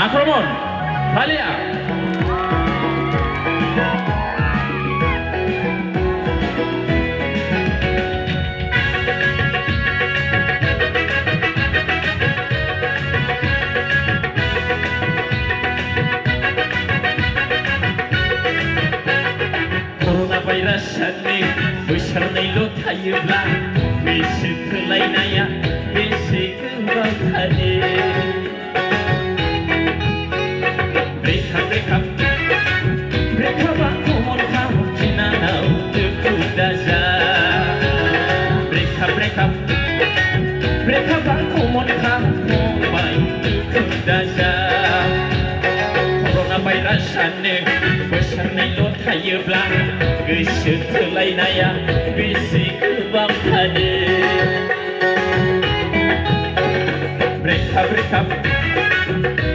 आक्रमण हालिया कोरोना भाइरासनि बोसोरनैल' थायोब्ला बैसो थोलायनाया बेसे गोबाव थानो ब्रेकआपआ कमन खालामफिननायाव दुखु दाजा ब्रेकआपआ कमन खालामबाय दुखु दाजा कोरोना भाइरासआनो बोसोरनैल' थायोब्ला गोसो थोलायनाया बेसे गोबाव थानो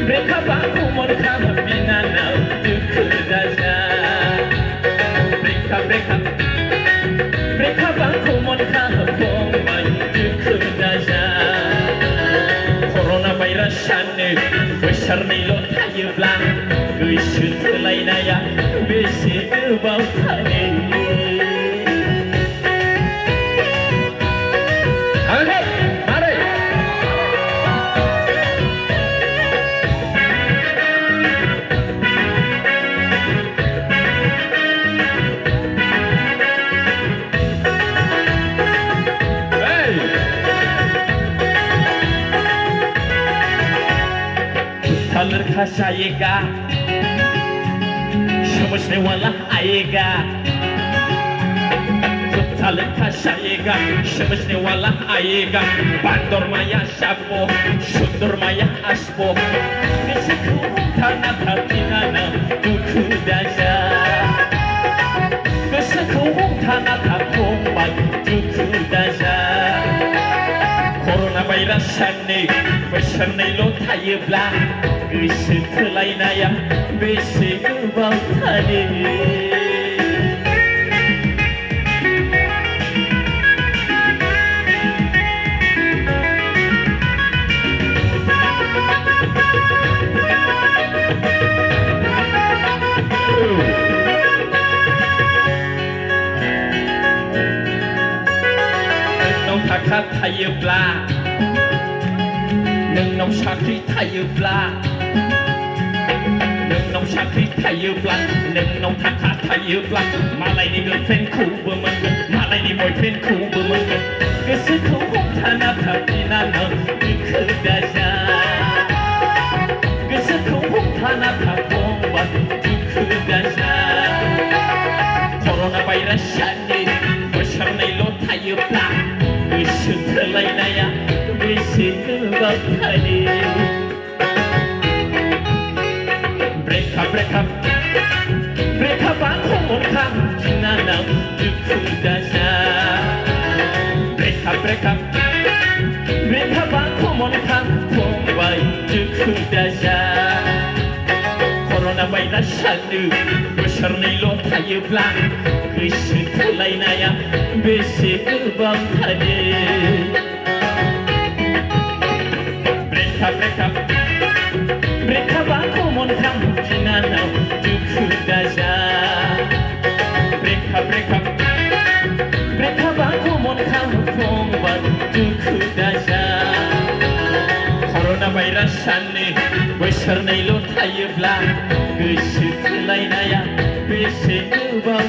ब्रेकआपआ कमन खालामफिननायाव दुखु दाजा ब्रेकआपआ कमन खालामबाय दुखु दाजा कोरोना भाइरासआनो बोसोरनैल' थायोब्ला गोसो थोलायनाया बेसे गोबाव थानो लड़का जाएगा समझने वाला आएगा कुत्ता लड़का जाएगा समझने वाला आएगा बांदर माया साबो सुंदर माया आसबो गोसोखौ हमथाना थाफिनना दुखु दाजा गोसोखौ हमथाना थाफंबाय दुखु दाजा कोरोना भाइरासआनो बोसोरनैल' थायोब्ला गोसो थोलायनाया बेसे गोबाव थानो नोंनाव थाखा थायोब्ला नोंनाव साख्रि थायोब्ला नोंनाव साख्रि थायोब्ला नोंनाव थाखा थायोब्ला मालायनि गार्लफ्रेन्डखौबो मोनगोन मालायनि बयफ्रेन्डखौबो मोनगोन गोसोखौ हमथाना थाफिनना दुखु दाजा गोसोखौ हमथाना थाफंबा दुखु दाजा कोरोना भाइरासआनो बोसोरनैल' थायोब्ला गोसो थोलायनाया बेसे गोबाव थानो ब्रेकआपआ कमन खालामफिननायाव दुखु दाजा ब्रेकआपआ कमन खालामबाय दुखु दाजा कोरोना भाइरासआनो बोसोरनैल' थायोब्ला गोसो थोलायनाया बेसे गोबाव थानो ब्रेकआपआ कमन खालामफिननायाव दुखु दाजा ब्रेकआपआ कमन खालामबाय दुखु दाजा कोरोना भाइरासआनो बोसोरनैल' थायोब्ला गोसो थोलायनाया बेसे गोबाव